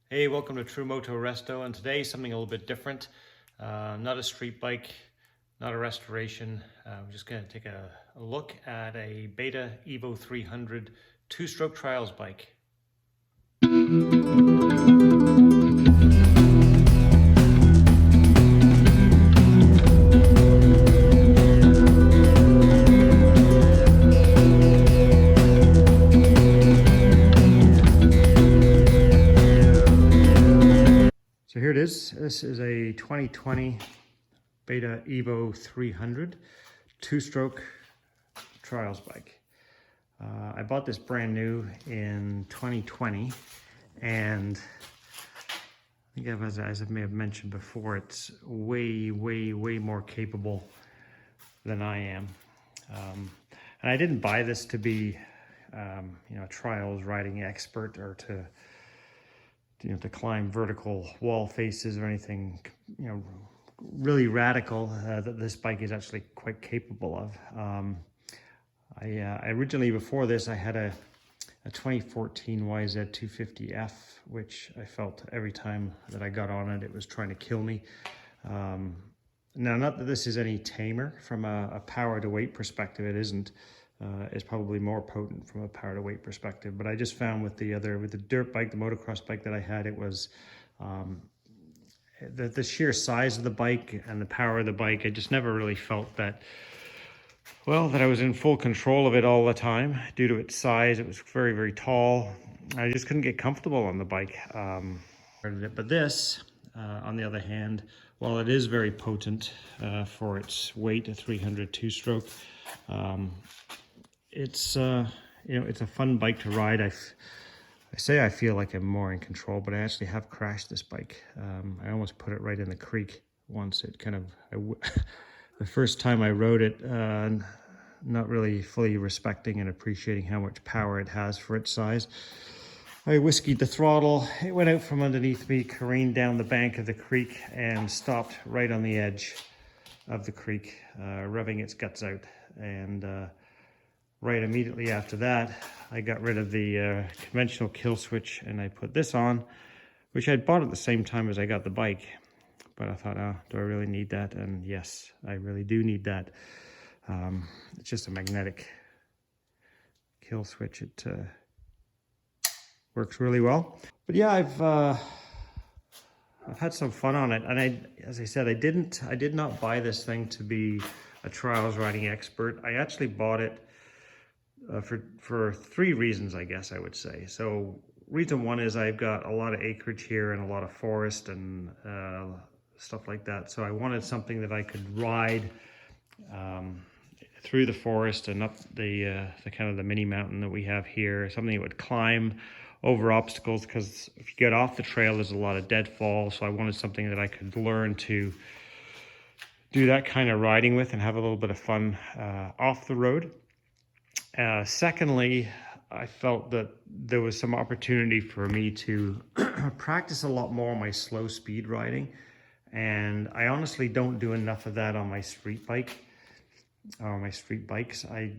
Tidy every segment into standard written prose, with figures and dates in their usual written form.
Hey, welcome to True-Moto-Resto, and today something a little bit different. Not a street bike, not a restoration. I'm just going to take a look at a Beta EVO 300 two-stroke trials bike. So here it is. This is a 2020 Beta EVO 300 two-stroke trials bike. I bought this brand new in 2020, and I think as I may have mentioned before, it's way more capable than I am. And I didn't buy this to be, a trials riding expert or to climb vertical wall faces or anything, really radical that this bike is actually quite capable of. I originally, before this, I had a 2014 YZ250F, which I felt every time that I got on it, it was trying to kill me. Now, not that this is any tamer from a power to weight perspective, it isn't. It's probably more potent from a power to weight perspective, but I just found with the dirt bike, the motocross bike that I had, it was the sheer size of the bike and the power of the bike. I just never really felt that I was in full control of it all the time due to its size. It was very tall. I just couldn't get comfortable on the bike. But this, on the other hand, while it is very potent for its weight, a 300 two-stroke, it's it's a fun bike to ride. I say I feel like I'm more in control, but I actually have crashed this bike. I almost put it right in the creek once. It kind of, the first time I rode it, not really fully respecting and appreciating how much power it has for its size, I whiskeyed the throttle. It went out from underneath me, careened down the bank of the creek, and stopped right on the edge of the creek, revving its guts out. And right immediately after that, I got rid of the conventional kill switch and I put this on, which I'd bought at the same time as I got the bike. But I thought, oh, do I really need that? And yes, I really do need that. It's just a magnetic kill switch. It works really well. But yeah, I've had some fun on it. And as I said, I did not buy this thing to be a trials riding expert. I actually bought it for three reasons, I guess I would say. So reason one is I've got a lot of acreage here and a lot of forest and stuff like that. So I wanted something that I could ride through the forest and up the kind of the mini mountain that we have here, something that would climb over obstacles, because if you get off the trail, there's a lot of deadfall. So I wanted something that I could learn to do that kind of riding with and have a little bit of fun off the road. Secondly, I felt that there was some opportunity for me to practice a lot more on my slow speed riding. And I honestly don't do enough of that on my street bike or my street bikes. I've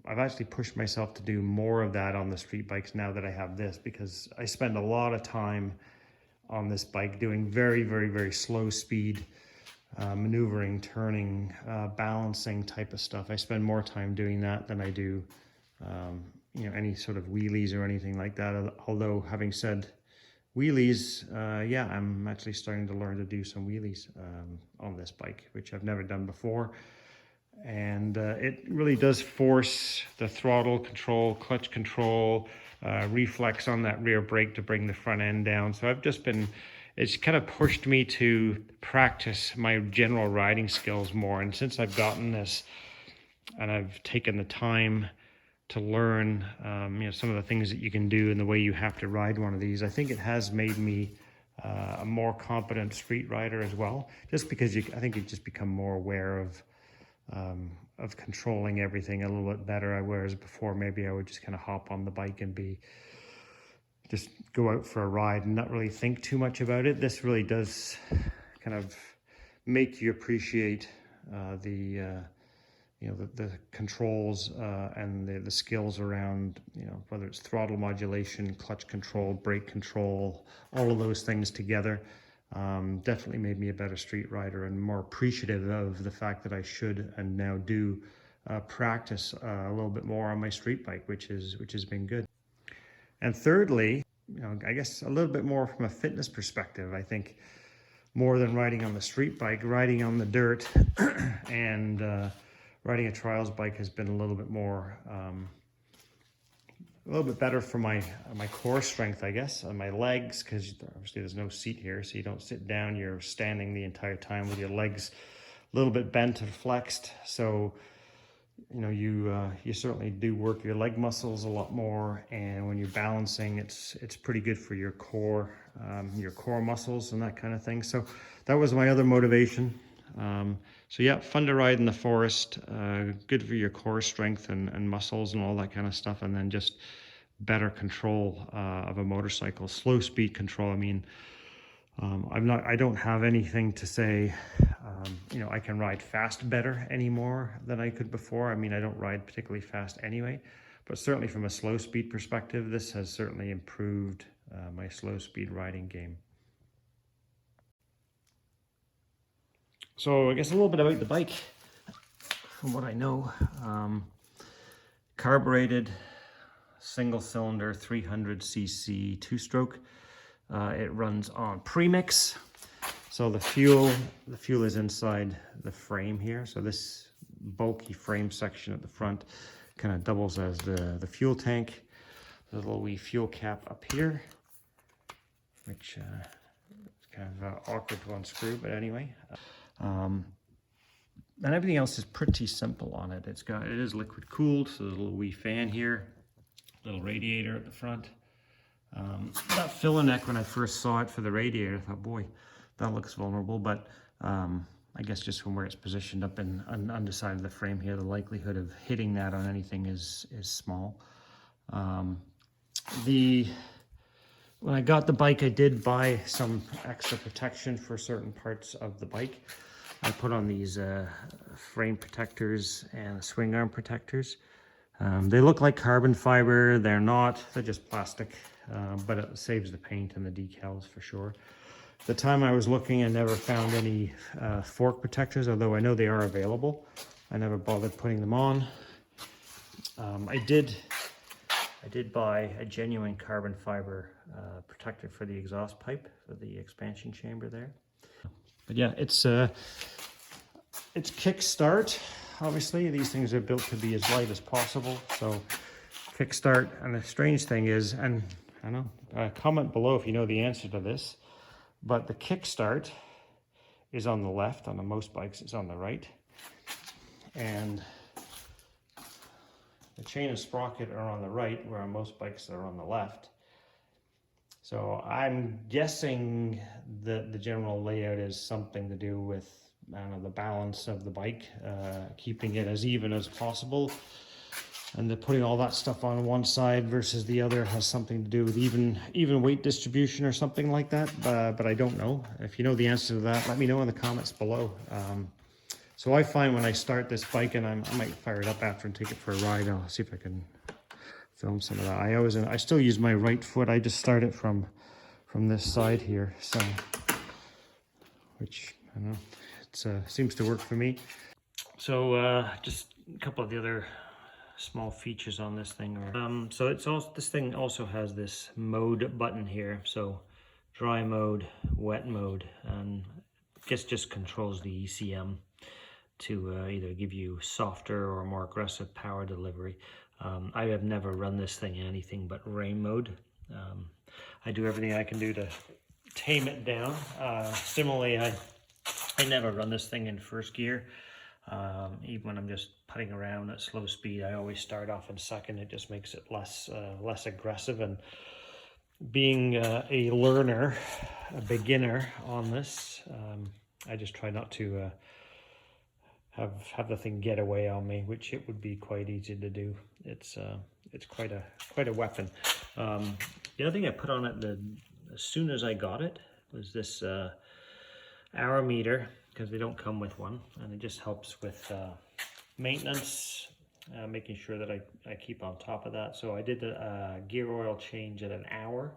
actually pushed myself to do more of that on the street bikes now that I have this, because I spend a lot of time on this bike doing very slow speed maneuvering, turning, balancing type of stuff. I spend more time doing that than I do any sort of wheelies or anything like that. Although having said wheelies, yeah, I'm actually starting to learn to do some wheelies on this bike, which I've never done before. And it really does force the throttle control, clutch control, reflex on that rear brake to bring the front end down. So it's kind of pushed me to practice my general riding skills more. And since I've gotten this and I've taken the time to learn, some of the things that you can do and the way you have to ride one of these, I think it has made me a more competent street rider as well. Just because I think you just become more aware of controlling everything a little bit better. Whereas before, maybe I would just kind of hop on the bike and just go out for a ride and not really think too much about it. This really does kind of make you appreciate the the controls and the skills around, whether it's throttle modulation, clutch control, brake control, all of those things together. Definitely made me a better street rider and more appreciative of the fact that I should and now do practice a little bit more on my street bike, which has been good. And thirdly, I guess a little bit more from a fitness perspective. I think more than riding on the street bike, riding on the dirt and riding a trials bike has been a little bit more, a little bit better for my core strength, I guess, and my legs, because obviously there's no seat here, so you don't sit down, you're standing the entire time with your legs a little bit bent and flexed. So, you certainly do work your leg muscles a lot more, and when you're balancing, it's pretty good for your core muscles and that kind of thing. So that was my other motivation. So yeah, fun to ride in the forest, good for your core strength and muscles and all that kind of stuff, and then just better control of a motorcycle, slow speed control. I mean, I don't have anything to say, I can ride fast better anymore than I could before. I mean, I don't ride particularly fast anyway, but certainly from a slow speed perspective, this has certainly improved my slow speed riding game. So I guess a little bit about the bike, from what I know. Carbureted, single cylinder, 300cc two-stroke. It runs on premix. So the fuel is inside the frame here. So this bulky frame section at the front kind of doubles as the fuel tank. There's a little wee fuel cap up here, which is kind of awkward to unscrew, but anyway. And everything else is pretty simple on it. It is liquid cooled, so there's a little wee fan here, little radiator at the front. That filler neck, when I first saw it for the radiator, I thought, boy, that looks vulnerable, but I guess just from where it's positioned up on the underside of the frame here, the likelihood of hitting that on anything is small. When I got the bike, I did buy some extra protection for certain parts of the bike. I put on these frame protectors and swing arm protectors. They look like carbon fiber. They're not. They're just plastic, but it saves the paint and the decals for sure. At the time I was looking, I never found any fork protectors, although I know they are available. I never bothered putting them on. I did buy a genuine carbon fiber protector for the exhaust pipe, for the expansion chamber there. But yeah, it's kickstart. Obviously, these things are built to be as light as possible. So kickstart, and the strange thing is, and I know, comment below if you know the answer to this, but the kickstart is on the left. On most bikes, it's on the right. And the chain and sprocket are on the right, where on most bikes they're on the left. So I'm guessing that the general layout is something to do with, I don't know, the balance of the bike, keeping it as even as possible. And putting all that stuff on one side versus the other has something to do with even weight distribution or something like that. But I don't know. If you know the answer to that, let me know in the comments below. So I find when I start this bike, and I might fire it up after and take it for a ride. I'll see if I can film some of that. I still use my right foot. I just start it from this side here. So, which I don't know, it seems to work for me. So just a couple of the other small features on this thing. So this thing also has this mode button here. So dry mode, wet mode, and I guess just controls the ECM to either give you softer or more aggressive power delivery. I have never run this thing in anything but rain mode. I do everything I can do to tame it down. Similarly, I never run this thing in first gear. Even when I'm just putting around at slow speed, I always start off in second. It just makes it less aggressive. And being a learner, a beginner on this, I just try not to have the thing get away on me, which it would be quite easy to do. It's quite a weapon. The other thing I put on it as soon as I got it was this hour meter, because they don't come with one, and it just helps with maintenance, making sure that I keep on top of that. So I did the gear oil change at an hour.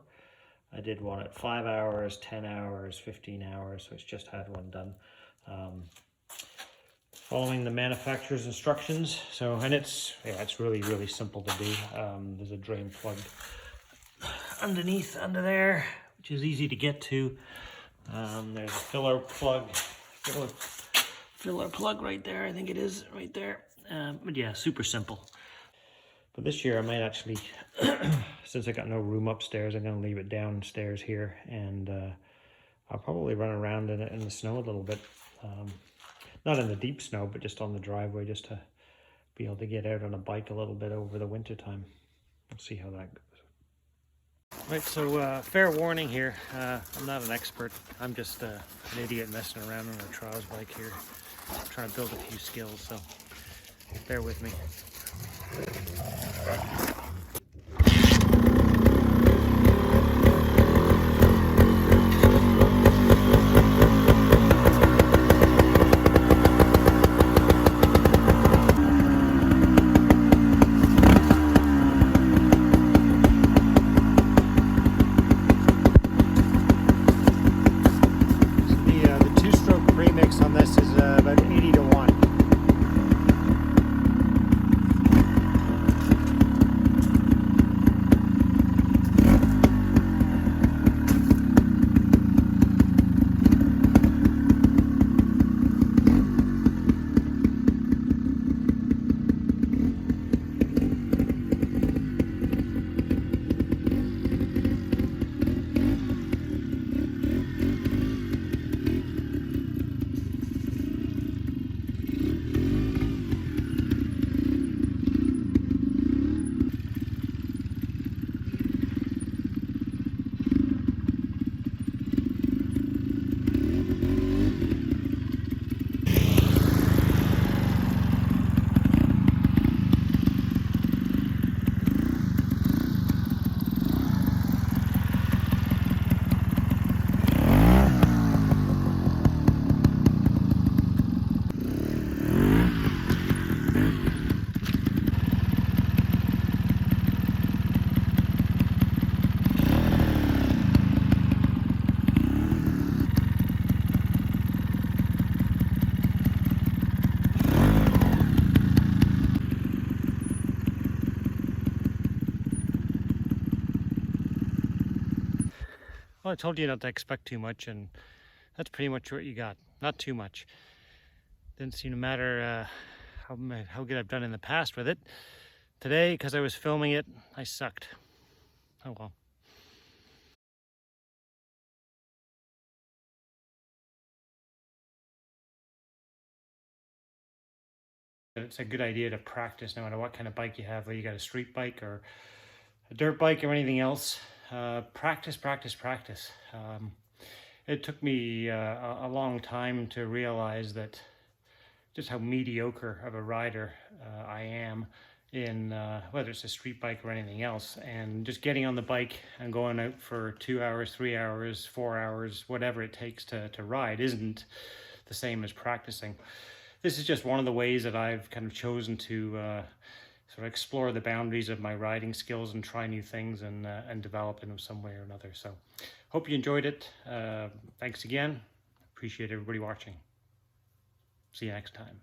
I did one at 5 hours, 10 hours, 15 hours, so it's just had one done. Following the manufacturer's instructions. So, and it's really simple to do. There's a drain plug under there, which is easy to get to. There's a filler plug right there. I think it is right there. But yeah, super simple. But this year I might actually, since I got no room upstairs, I'm going to leave it downstairs here, and I'll probably run around in the snow a little bit. Not in the deep snow, but just on the driveway, just to be able to get out on a bike a little bit over the winter time. We'll see how that goes. Right, so fair warning here. I'm not an expert. I'm just an idiot messing around on a trials bike here, trying to build a few skills, so bear with me. The two-stroke premix on this is about 80 to 1. Well, I told you not to expect too much, and that's pretty much what you got. Not too much. Didn't seem to matter how good I've done in the past with it. Today, because I was filming it, I sucked. Oh well. It's a good idea to practice no matter what kind of bike you have, whether you got a street bike or a dirt bike or anything else. Practice. It took me a long time to realize that just how mediocre of a rider I am in whether it's a street bike or anything else, and just getting on the bike and going out for 2 hours, 3 hours, 4 hours, whatever it takes to ride isn't the same as practicing. This is just one of the ways that I've kind of chosen to sort of explore the boundaries of my riding skills and try new things and develop in them some way or another. So hope you enjoyed it. Thanks again. Appreciate everybody watching. See you next time.